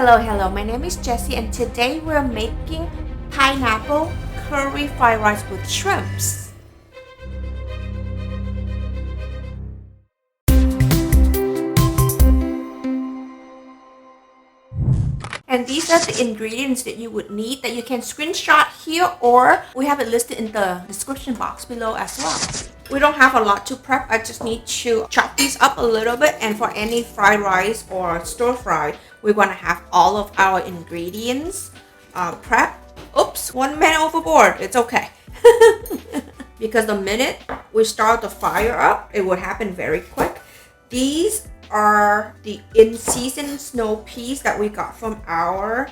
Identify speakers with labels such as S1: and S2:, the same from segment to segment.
S1: Hello, my name is Jessie and today we're making pineapple curry fried rice with shrimps. And these are the ingredients that you would need that you can screenshot here, or we have it listed in the description box below as well. We don't have a lot to prep. I just need to chop these up a little bit, and for any fried rice or stir fry, we're gonna have all of our ingredients prep. Oops, one man overboard. It's okay. Because the minute we start the fire up, it will happen very quick. These are the in-season snow peas that we got from our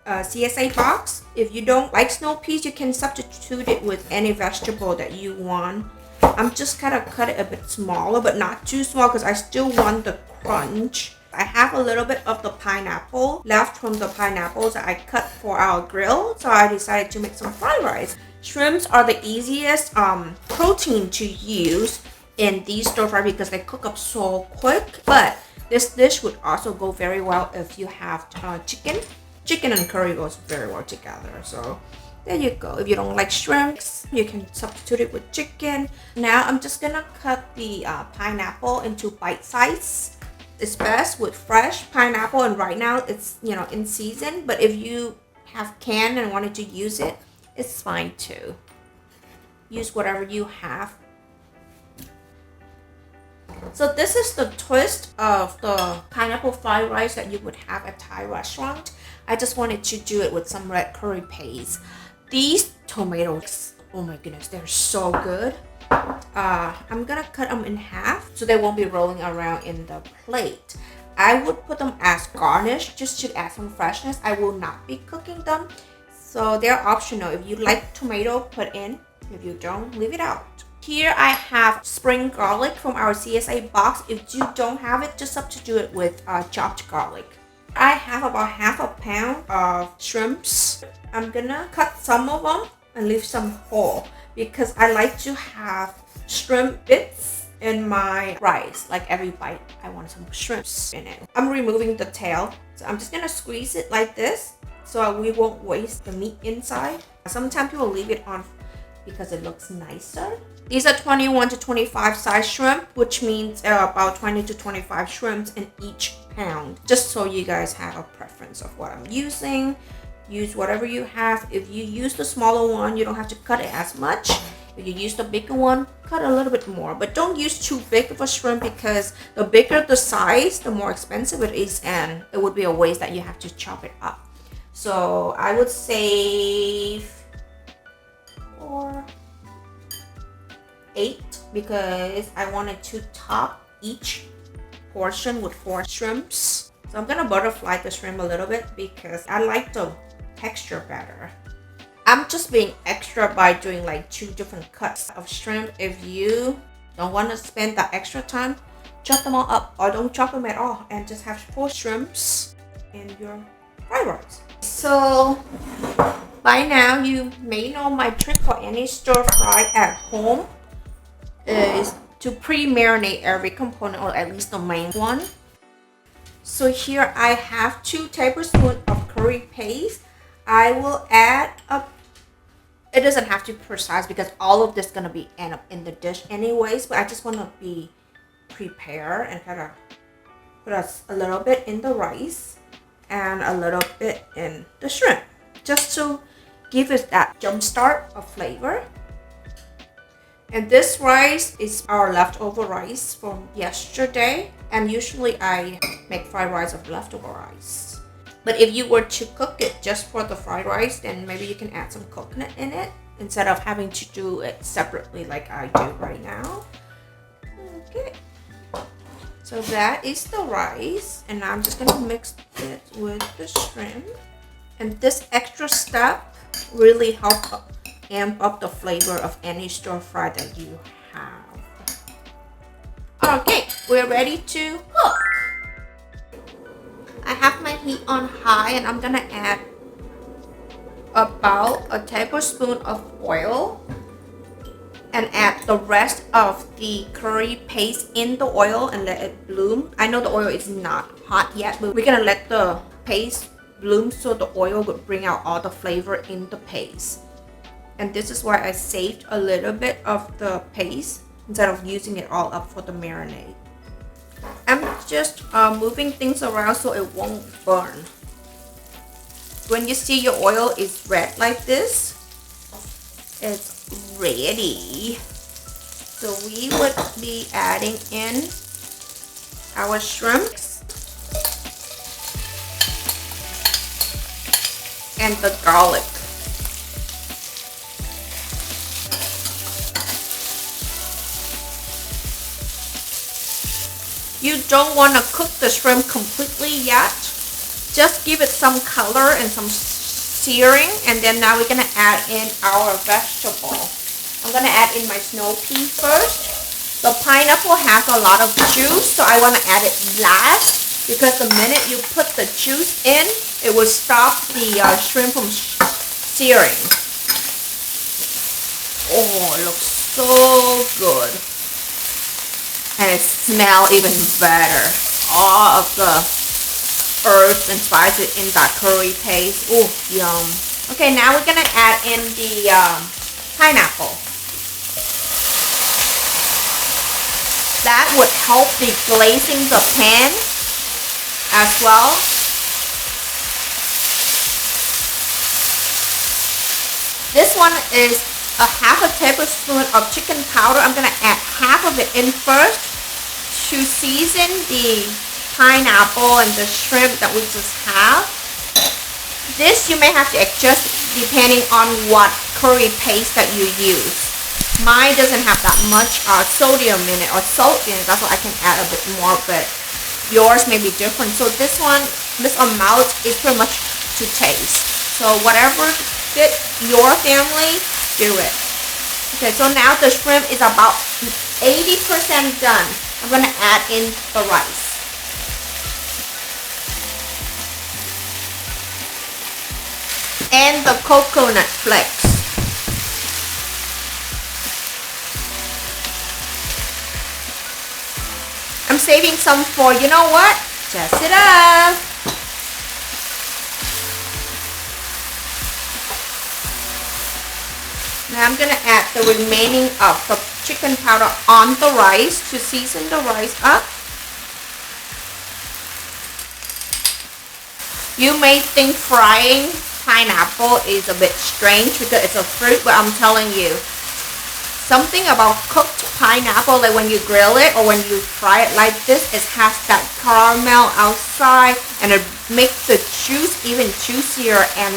S1: CSA box. If you don't like snow peas, you can substitute it with any vegetable that you want. I'm just kind of cut it a bit smaller, but not too small because I still want the crunch. I have a little bit of the pineapple left from the pineapples that I cut for our grill, so I decided to make some fried rice. Shrimps are the easiest protein to use in these stir fry because they cook up so quick, but this dish would also go very well if you have chicken and curry goes very well together. So there you go. If you don't like shrimps, you can substitute it with chicken. Now I'm just gonna cut the pineapple into bite size. It's best with fresh pineapple, and right now it's in season, but if you have canned and wanted to use it, it's fine too. Use whatever you have. So this is the twist of the pineapple fried rice that you would have at Thai restaurant. I just wanted to do it with some red curry paste. These tomatoes, oh my goodness, they're so good. I'm gonna cut them in half so they won't be rolling around in the plate. I would put them as garnish just to add some freshness. I will not be cooking them, so they're optional. If you like tomato, put in. If you don't, leave it out. Here I have spring garlic from our CSA box. If you don't have it, just substitute it with chopped garlic. I have about half a pound of shrimps. I'm gonna cut some of them and leave some whole because I like to have shrimp bits in my rice. Like every bite, I want some shrimps in it. I'm removing the tail, so I'm just gonna squeeze it like this so we won't waste the meat inside. Sometimes people leave it on because it looks nicer. These are 21 to 25 size shrimp, which means there are about 20 to 25 shrimps in each pound. Just so you guys have a preference of what I'm using. Use whatever you have. If you use the smaller one, you don't have to cut it as much. If you use the bigger one, cut a little bit more. But don't use too big of a shrimp because the bigger the size, the more expensive it is, and it would be a waste that you have to chop it up. So I would save 4, 8 because I wanted to top each portion with 4 shrimps. So I'm gonna butterfly the shrimp a little bit because I like the texture better. I'm just being extra by doing like 2 different cuts of shrimp. If you don't want to spend that extra time, chop them all up or don't chop them at all and just have 4 shrimps in your fried rice. So by now you may know my trick for any stir fry at home is to pre-marinate every component, or at least the main one. So here I have 2 tablespoons of curry paste. I will add up, it doesn't have to be precise because all of this is going to be end up in the dish anyways, but I just want to be prepared and kind of put a little bit in the rice and a little bit in the shrimp just to give it that jump start of flavor. And this rice is our leftover rice from yesterday, and usually I make fried rice of leftover rice. But if you were to cook it just for the fried rice, then maybe you can add some coconut in it instead of having to do it separately like I do right now. Okay, so that is the rice, and I'm just gonna mix it with the shrimp. And this extra step really helps amp up the flavor of any stir fry that you have. Okay, we're ready to cook. I have my heat on high and I'm gonna add about a tablespoon of oil and add the rest of the curry paste in the oil and let it bloom. I know the oil is not hot yet, but we're gonna let the paste blooms, so the oil would bring out all the flavor in the paste. And this is why I saved a little bit of the paste instead of using it all up for the marinade. I'm just moving things around so it won't burn. When you see your oil is red like this, it's ready. So we would be adding in our shrimps and the garlic. You don't want to cook the shrimp completely yet. Just give it some color and some searing, and then now we're gonna add in our vegetable. I'm gonna add in my snow pea first. The pineapple has a lot of juice, so I want to add it last because the minute you put the juice in, it will stop the shrimp from searing. Oh, it looks so good. And it smells even better. All of the herbs and spices in that curry paste. Oh, yum. Okay, now we're gonna add in the pineapple. That would help deglazing the pan as well. This one is a half a tablespoon of chicken powder. I'm gonna add half of it in first to season the pineapple and the shrimp that we just have. This you may have to adjust depending on what curry paste that you use. Mine doesn't have that much sodium in it or salt in it. That's why I can add a bit more, but yours may be different. So this amount is pretty much to taste. So whatever fit your family, do it. Okay, so now the shrimp is about 80% done. I'm gonna add in the rice. And the coconut flakes. I'm saving some for, you know what? Just it up. Now I'm gonna add the remaining of the chicken powder on the rice to season the rice up. You may think frying pineapple is a bit strange because it's a fruit, but I'm telling you, something about cooked pineapple, like when you grill it or when you fry it like this, it has that caramel outside and it makes the juice even juicier and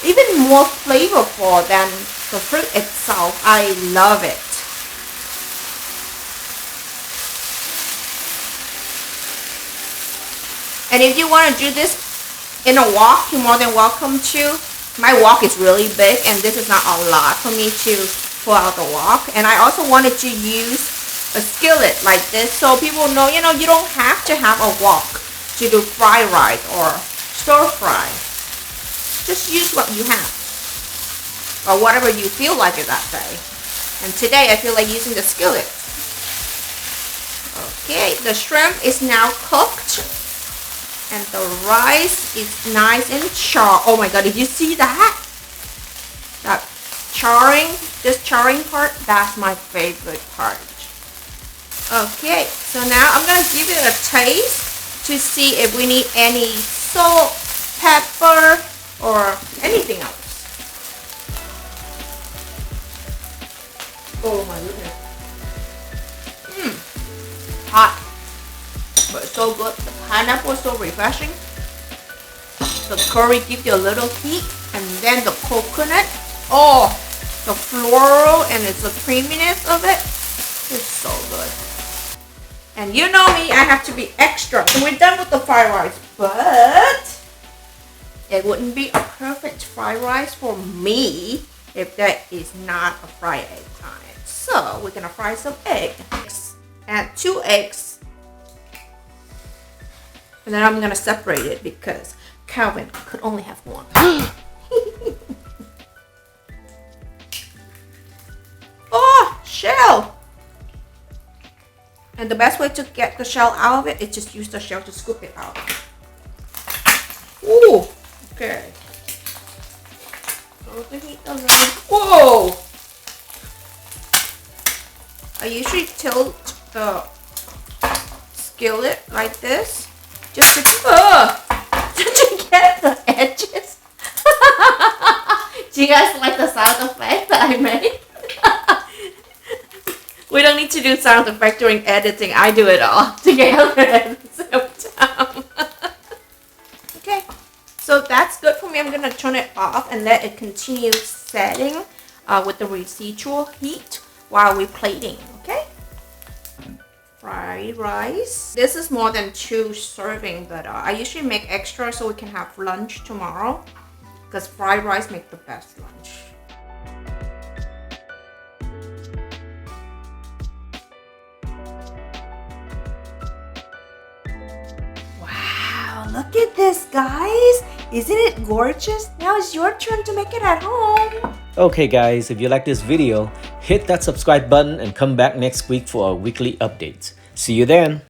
S1: even more flavorful than the fruit itself. I love it. And if you want to do this in a wok, you're more than welcome to. My wok is really big and this is not a lot for me to pull out the wok. And I also wanted to use a skillet like this so people know, you don't have to have a wok to do fried rice or stir fry. Just use what you have or whatever you feel like it that day. And today I feel like using the skillet. Okay, the shrimp is now cooked and the rice is nice and charred. Oh my god, did you see that? That charring, this charring part, that's my favorite part. Okay, so now I'm gonna give it a taste to see if we need any salt, pepper, or anything else. Oh my goodness. Hot, but so good. The pineapple is so refreshing. The curry gives you a little heat, and then the coconut. Oh, the floral and it's the creaminess of it. It's so good. And you know me, I have to be extra. So we're done with the fried rice, but it wouldn't be a perfect fried rice for me if that is not a fried egg on it. So we're gonna fry some eggs. Add 2 eggs. And then I'm gonna separate it because Calvin could only have one. Oh, shell! And the best way to get the shell out of it is just use the shell to scoop it out. Okay. Lower the heat a little. Whoa! I usually tilt the skillet like this just to get the edges. Do you guys like the sound effect that I made? We don't need to do sound effect during editing. I do it all together at the same time. Okay, so that's good for me. I'm gonna turn it off and let it continue setting with the residual heat while we're plating. Okay. Fried rice. This is more than 2 serving, but I usually make extra so we can have lunch tomorrow. Because fried rice make the best lunch. Wow, look at this, guys. Isn't it gorgeous? Now it's your turn to make it at home.
S2: Okay guys, if you like this video, hit that subscribe button and come back next week for our weekly updates. See you then!